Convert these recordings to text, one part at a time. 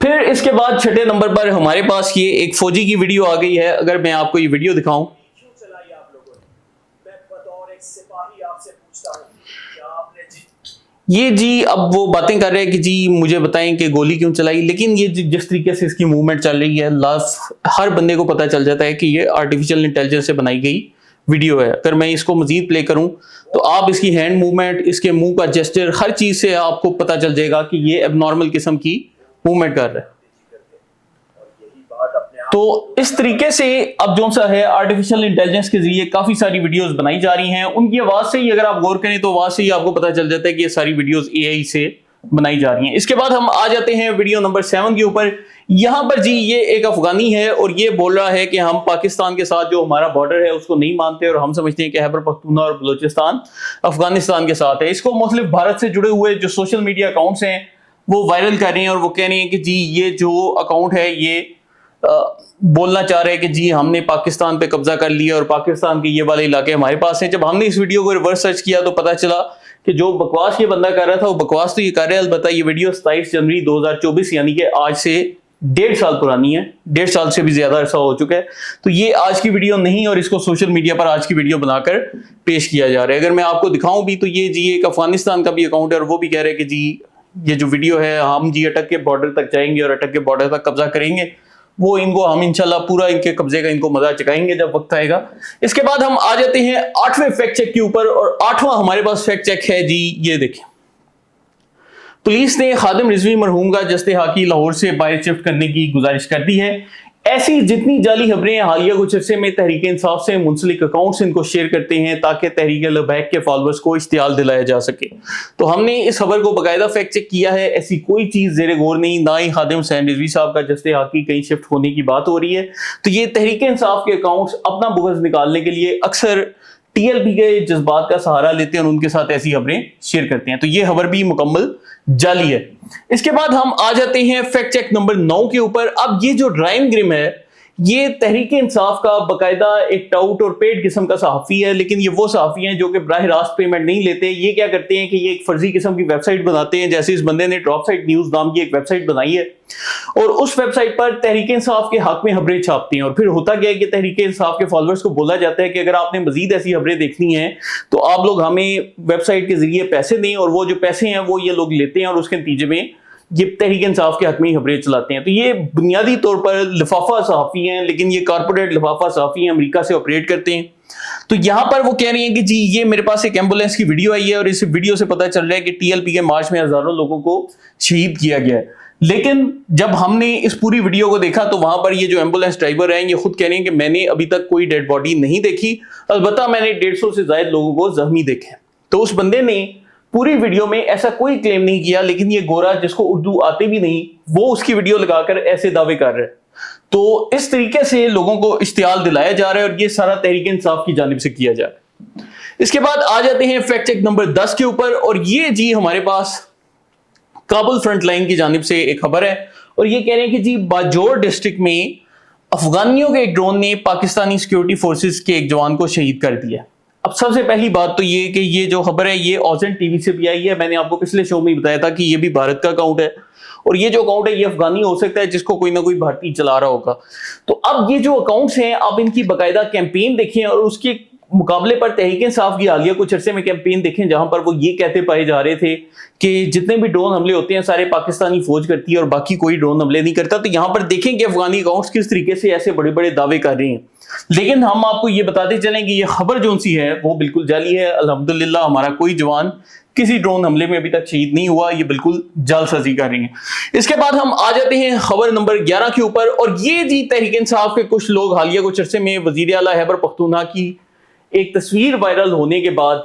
پھر اس کے بعد چھٹے نمبر پر ہمارے پاس یہ ایک فوجی کی ویڈیو آ گئی ہے. اگر میں آپ کو یہ ویڈیو دکھاؤں, یہ جی اب وہ باتیں کر رہے ہیں کہ جی مجھے بتائیں کہ گولی کیوں چلائی. لیکن یہ جس طریقے سے اس کی موومنٹ چل رہی ہے, ہر بندے کو پتہ چل جاتا ہے کہ یہ آرٹیفیشل انٹیلیجنس سے بنائی گئی ویڈیو ہے. اگر میں اس کو مزید پلے کروں تو آپ اس کی ہینڈ موومنٹ, اس کے منہ کا جسچر, ہر چیز سے آپ کو پتہ چل جائے گا کہ یہ اب نارمل قسم کی موومنٹ کر رہا ہے. تو اس طریقے سے اب جو سا ہے آرٹیفیشل انٹیلیجنس کے ذریعے کافی ساری ویڈیوز بنائی جا رہی ہیں. ان کی آواز سے ہی اگر آپ غور کریں تو آواز سے ہی آپ کو پتہ چل جاتا ہے کہ یہ ساری ویڈیوز اے آئی سے بنائی جا رہی ہیں. اس کے بعد ہم آ جاتے ہیں ویڈیو نمبر 7 کے اوپر. یہاں پر جی یہ ایک افغانی ہے اور یہ بول رہا ہے کہ ہم پاکستان کے ساتھ جو ہمارا بارڈر ہے اس کو نہیں مانتے, اور ہم سمجھتے ہیں کہ خیبر پختونخوا اور بلوچستان افغانستان کے ساتھ ہے. اس کو مختلف بھارت سے جڑے ہوئے جو سوشل میڈیا اکاؤنٹس ہیں وہ وائرل کر رہے ہیں, اور وہ کہہ رہے ہیں کہ جی یہ جو اکاؤنٹ ہے یہ بولنا چاہ رہے ہیں کہ جی ہم نے پاکستان پہ قبضہ کر لیا اور پاکستان کے یہ والے علاقے ہمارے پاس ہیں. جب ہم نے اس ویڈیو کو ریورس سرچ کیا تو پتہ چلا کہ جو بکواس یہ بندہ کر رہا تھا وہ بکواس تو یہ کر رہا ہے, البتہ یہ ویڈیو 27 جنوری 2024 یعنی کہ آج سے 1.5 سال پرانی ہے, 1.5 سال سے بھی زیادہ عرصہ ہو چکا ہے. تو یہ آج کی ویڈیو نہیں, اور اس کو سوشل میڈیا پر آج کی ویڈیو بنا کر پیش کیا جا رہا ہے. اگر میں آپ کو دکھاؤں بھی تو یہ جی ایک افغانستان کا بھی اکاؤنٹ ہے, اور وہ بھی کہہ رہے ہیں کہ جی یہ جو ویڈیو ہے ہم جی اٹک کے بارڈر تک جائیں گے اور اٹک کے بارڈر تک قبضہ کریں گے, وہ ان کو ہم انشاءاللہ پورا ان کے قبضے کا ان کو مزہ چکائیں گے جب وقت آئے گا. اس کے بعد ہم آ جاتے ہیں 8ویں فیکٹ چیک کے اوپر, اور 8واں ہمارے پاس فیکٹ چیک ہے جی یہ دیکھیں. پولیس نے خادم رضوی مرحوم کا جستے حاکی لاہور سے باہر شفٹ کرنے کی گزارش کر دی ہے. ایسی جتنی جعلی خبریں حالیہ کچھ عرصے میں تحریک انصاف سے منسلک اکاؤنٹس ان کو شیئر کرتے ہیں تاکہ تحریک لبیک کے فالوورز کو اشتعال دلایا جا سکے. تو ہم نے اس خبر کو باقاعدہ فیکٹ چیک کیا ہے, ایسی کوئی چیز زیر غور نہیں, نہ ہی خادم حسین رضوی صاحب کا جستے حاکی کہیں شفٹ ہونے کی بات ہو رہی ہے. تو یہ تحریک انصاف کے اکاؤنٹس اپنا بغض نکالنے کے لیے اکثر ٹی ایل پی کے جذبات کا سہارا لیتے ہیں اور ان کے ساتھ ایسی خبریں شیئر کرتے ہیں. تو یہ خبر بھی مکمل جعلی ہے. اس کے بعد ہم آ جاتے ہیں فیکٹ چیک نمبر 9 کے اوپر. اب یہ جو رائم گرم ہے یہ تحریک انصاف کا باقاعدہ ایک ٹاؤٹ اور پیڈ قسم کا صحافی ہے, لیکن یہ وہ صحافی ہیں جو کہ براہ راست پیمنٹ نہیں لیتے. یہ کیا کرتے ہیں کہ یہ ایک فرضی قسم کی ویب سائٹ بناتے ہیں, جیسے اس بندے نے ڈراپ سائٹ نیوز نام کی ایک ویب سائٹ بنائی ہے, اور اس ویب سائٹ پر تحریک انصاف کے حق میں خبریں چھاپتے ہیں. اور پھر ہوتا کیا ہے کہ تحریک انصاف کے فالوورز کو بولا جاتا ہے کہ اگر آپ نے مزید ایسی خبریں دیکھنی ہیں تو آپ لوگ ہمیں ویب سائٹ کے ذریعے پیسے دیں, اور وہ جو پیسے ہیں وہ یہ لوگ لیتے ہیں اور اس کے نتیجے میں یہ تحریک انصاف کے حق میں خبریں چلاتے ہیں. تو یہ بنیادی طور پر لفافہ صحافی ہیں, لیکن یہ کارپوریٹ لفافہ صحافی ہیں, امریکہ سے آپریٹ کرتے ہیں. تو یہاں پر وہ کہہ رہے ہیں کہ جی یہ میرے پاس ایک ایمبولینس کی ویڈیو آئی ہے, اور اس ویڈیو سے پتہ چل رہا ہے کہ ٹی ایل پی کے مارچ میں ہزاروں لوگوں کو شہید کیا گیا ہے. لیکن جب ہم نے اس پوری ویڈیو کو دیکھا تو وہاں پر یہ جو ایمبولینس ڈرائیور ہیں یہ خود کہہ رہے ہیں کہ میں نے ابھی تک کوئی ڈیڈ باڈی نہیں دیکھی, البتہ میں نے 150 سے زائد لوگوں کو زخمی دیکھے. تو اس بندے نے پوری ویڈیو میں ایسا کوئی کلیم نہیں کیا, لیکن یہ گورا جس کو اردو آتے بھی نہیں وہ اس کی ویڈیو لگا کر ایسے دعوے کر رہے ہیں. تو اس طریقے سے لوگوں کو اشتعال دلایا جا رہا ہے, اور یہ سارا تحریک انصاف کی جانب سے کیا جا رہا ہے. اس کے بعد آ جاتے ہیں فیکٹ چیک نمبر 10 کے اوپر, اور یہ جی ہمارے پاس کابل فرنٹ لائن کی جانب سے ایک خبر ہے, اور یہ کہہ رہے ہیں کہ جی باجوڑ ڈسٹرکٹ میں افغانیوں کے ایک ڈرون نے پاکستانی سیکیورٹی فورسز کے ایک جوان کو شہید کر دیا. اب سب سے پہلی بات تو یہ کہ یہ جو خبر ہے یہ اوزن ٹی وی سے بھی آئی ہے. میں نے آپ کو پچھلے شو میں بتایا تھا کہ یہ بھی بھارت کا اکاؤنٹ ہے, اور یہ جو اکاؤنٹ ہے یہ افغانی ہو سکتا ہے جس کو کوئی نہ کوئی بھارتی چلا رہا ہوگا. تو اب یہ جو اکاؤنٹس ہیں آپ ان کی باقاعدہ کیمپین دیکھیں, اور اس کے مقابلے پر تحریک انصاف کی حالیہ کچھ عرصے میں کیمپین دیکھیں جہاں پر وہ یہ کہتے پائے جا رہے تھے کہ جتنے بھی ڈرون حملے ہوتے ہیں سارے پاکستانی فوج کرتی ہے اور باقی کوئی ڈرون حملے نہیں کرتا. تو یہاں پر دیکھیں کہ افغانی اکاؤنٹس کس طریقے سے ایسے بڑے بڑے دعوے کر رہے ہیں, لیکن ہم آپ کو یہ بتاتے چلیں کہ یہ خبر جو سی ہے وہ بالکل جعلی ہے. الحمدللہ ہمارا کوئی جوان کسی ڈرون حملے میں ابھی تک شہید نہیں ہوا, یہ بالکل جعل سازی کر رہی ہیں. اس کے بعد ہم آ جاتے ہیں خبر نمبر 11 کے اوپر, اور یہ جی تحریک انصاف کے کچھ لوگ حالیہ کچھ عرصے میں وزیر اعلیٰ خیبر پختونخوا کی ایک تصویر وائرل ہونے کے بعد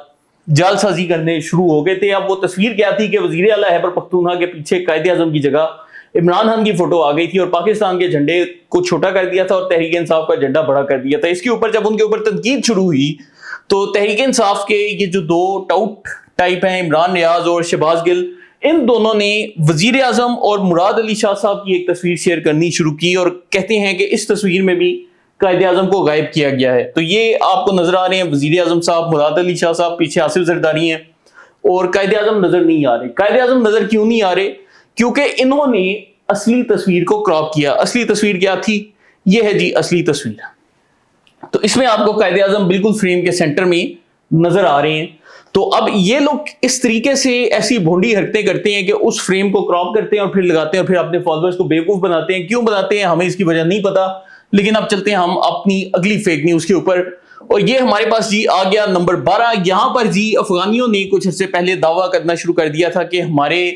جعل سازی کرنے شروع ہو گئے تھے. اب وہ تصویر کیا تھی کہ وزیر اعلیٰ خیبر پختونخوا کے پیچھے قائد اعظم کی جگہ عمران خان کی فوٹو آ گئی تھی, اور پاکستان کے جھنڈے کو چھوٹا کر دیا تھا اور تحریک انصاف کا جھنڈا بڑا کر دیا تھا. اس کے اوپر جب ان کے اوپر تنقید شروع ہوئی تو تحریک انصاف کے یہ جو دو ٹاؤٹ ٹائپ ہیں عمران ریاض اور شہباز گل, ان دونوں نے وزیر اعظم اور مراد علی شاہ صاحب کی ایک تصویر شیئر کرنی شروع کی, اور کہتے ہیں کہ اس تصویر میں بھی قائد اعظم کو غائب کیا گیا ہے. تو یہ آپ کو نظر آ رہے ہیں وزیر اعظم صاحب, مراد علی شاہ صاحب, پیچھے آصف زرداری ہیں, اور قائد اعظم نظر نہیں آ رہے. قائد اعظم نظر کیوں نہیں آ رہے؟ کیونکہ انہوں نے اصلی تصویر کو کراپ کیا. اصلی تصویر کیا تھی؟ یہ ہے جی اصلی تصویر. تو اس میں آپ کو قائد اعظم بالکل فریم کے سینٹر میں نظر آ رہے ہیں. تو اب یہ لوگ اس طریقے سے ایسی بھونڈی حرکتیں کرتے ہیں کہ اس فریم کو کراپ کرتے ہیں اور پھر لگاتے ہیں اور پھر اپنے فالوورز کو بیوقوف بناتے ہیں. کیوں بناتے ہیں ہمیں اس کی وجہ نہیں پتا. لیکن اب چلتے ہیں ہم اپنی اگلی فیک نیوز کے اوپر. اور یہ ہمارے پاس جی آ گیا نمبر 12. یہاں پر جی افغانیوں نے کچھ عرصے پہلے دعویٰ کرنا شروع کر دیا تھا کہ ہمارے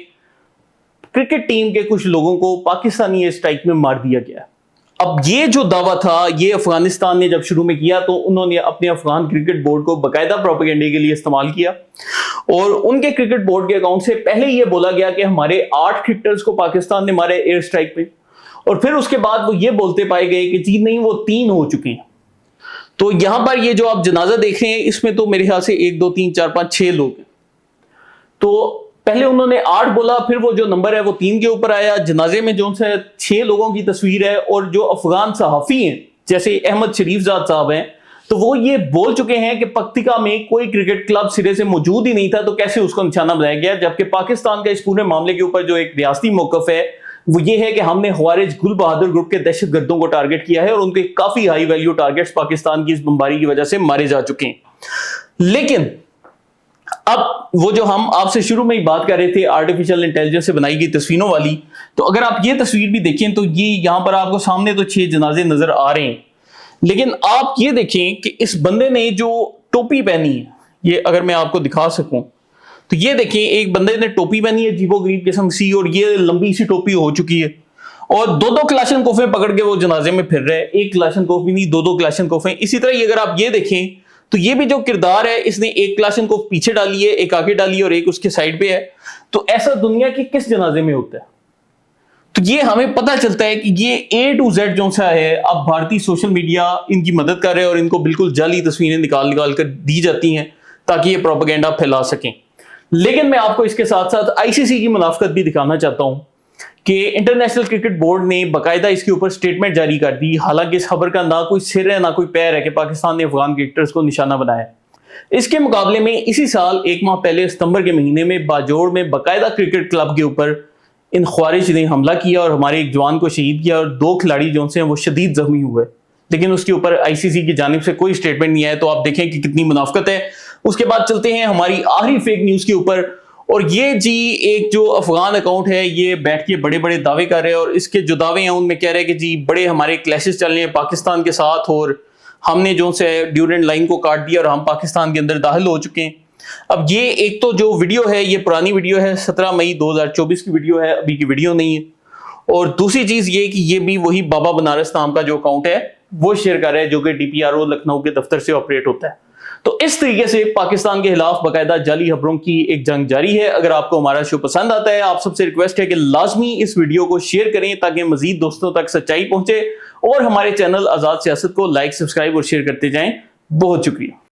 کرکٹ ٹیم کے کچھ لوگوں کو پاکستانی ایئر اسٹرائک میں مار دیا گیا. اب یہ جو دعویٰ تھا یہ افغانستان نے جب شروع میں کیا تو انہوں نے اپنے افغان کرکٹ بورڈ کو باقاعدہ پروپیگنڈے کے لیے استعمال کیا. اور ان کے کرکٹ بورڈ کے اکاؤنٹ سے پہلے یہ بولا گیا کہ ہمارے 8 کرکٹرز کو پاکستان نے مارے ایئر اسٹرائک میں. اور پھر اس کے بعد وہ یہ بولتے پائے گئے کہ جی نہیں وہ 3 ہو چکے ہیں. تو یہاں پر یہ جو آپ جنازہ دیکھ رہے ہیں اس میں تو میرے خیال سے 1 2 3 4 5 6 لوگ ہیں. تو پہلے انہوں نے 8 بولا, پھر وہ جو نمبر ہے وہ 3 کے اوپر آیا. جنازے میں جو سے 6 لوگوں کی تصویر ہے. اور جو افغان صحافی ہیں جیسے احمد شریف زاد صاحب ہیں تو وہ یہ بول چکے ہیں کہ پکتیکا میں کوئی کرکٹ کلب سرے سے موجود ہی نہیں تھا تو کیسے اس کو نشانہ بنایا گیا. جبکہ پاکستان کا اس پورے معاملے کے اوپر جو ایک ریاستی موقف ہے وہ یہ ہے کہ ہم نے خوارج گل بہادر گروپ کے دہشت گردوں کو ٹارگٹ کیا ہے اور ان کے کافی ہائی ویلیو ٹارگٹس پاکستان کی اس بمباری کی وجہ سے مارے جا چکے ہیں. لیکن اب وہ جو ہم آپ سے شروع میں ہی بات کر رہے تھے آرٹیفیشل انٹیلیجنس سے بنائی گئی تصویروں والی, تو اگر آپ یہ تصویر بھی دیکھیں تو یہ یہاں پر آپ کو سامنے تو 6 جنازے نظر آ رہے ہیں. لیکن آپ یہ دیکھیں کہ اس بندے نے جو ٹوپی پہنی ہے, یہ اگر میں آپ کو دکھا سکوں تو یہ دیکھیں ایک بندے نے ٹوپی پہنی ہے عجیب و غریب قسم سی, اور یہ لمبی سی ٹوپی ہو چکی ہے. اور 2 کلاشن کوفیں پکڑ کے وہ جنازے میں پھر رہے. 1 کلاشن کوف بھی نہیں, 2 کلاشن کوفیں. اسی طرح اگر آپ یہ دیکھیں تو یہ بھی جو کردار ہے اس نے 1 کلاشن کوف پیچھے ڈالی ہے, 1 آگے ڈالی ہے اور 1 اس کے سائڈ پہ ہے. تو ایسا دنیا کی کس جنازے میں ہوتا ہے؟ تو یہ ہمیں پتہ چلتا ہے کہ یہ A to Z جو سا ہے اب بھارتی سوشل میڈیا ان کی مدد کر رہے ہیں اور ان کو بالکل جعلی تصویریں نکال کر دی جاتی ہیں تاکہ یہ پروپیگنڈا پھیلا سکیں. لیکن میں آپ کو اس کے ساتھ ساتھ ICC کی منافقت بھی دکھانا چاہتا ہوں کہ انٹرنیشنل کرکٹ بورڈ نے باقاعدہ اس کے اوپر سٹیٹمنٹ جاری کر دی. حالانکہ اس خبر کا نہ کوئی سر ہے نہ کوئی پیر ہے کہ پاکستان نے افغان کرکٹرز کو نشانہ بنایا. اس کے مقابلے میں اسی سال 1 ماہ پہلے ستمبر کے مہینے میں باجوڑ میں باقاعدہ کرکٹ کلب کے اوپر ان خوارج نے حملہ کیا اور ہمارے ایک جوان کو شہید کیا اور 2 کھلاڑی جو ہیں وہ شدید زخمی ہوئے. لیکن اس کے اوپر ICC کی جانب سے کوئی سٹیٹمنٹ نہیں آیا. تو آپ دیکھیں کہ کتنی منافقت ہے. اس کے بعد چلتے ہیں ہماری آخری فیک نیوز کے اوپر. اور یہ جی ایک جو افغان اکاؤنٹ ہے یہ بیٹھ کے بڑے بڑے دعوے کر رہے ہیں اور اس کے جو دعوے ہیں ان میں کہہ رہے ہیں کہ جی بڑے ہمارے کلیشز چل رہے ہیں پاکستان کے ساتھ اور ہم نے جو سے ڈیورنٹ لائن کو کاٹ دیا اور ہم پاکستان کے اندر داخل ہو چکے ہیں. اب یہ ایک تو جو ویڈیو ہے یہ پرانی ویڈیو ہے, 17 مئی 2024 کی ویڈیو ہے, ابھی کی ویڈیو نہیں ہے. اور دوسری چیز یہ کہ یہ بھی وہی بابا بنارس نام کا جو اکاؤنٹ ہے وہ شیئر کر رہا ہے جو کہ DPRO لکھنؤ کے دفتر سے آپریٹ ہوتا ہے. تو اس طریقے سے پاکستان کے خلاف باقاعدہ جعلی خبروں کی ایک جنگ جاری ہے. اگر آپ کو ہمارا شو پسند آتا ہے آپ سب سے ریکویسٹ ہے کہ لازمی اس ویڈیو کو شیئر کریں تاکہ مزید دوستوں تک سچائی پہنچے, اور ہمارے چینل آزاد سیاست کو لائک, سبسکرائب اور شیئر کرتے جائیں. بہت شکریہ.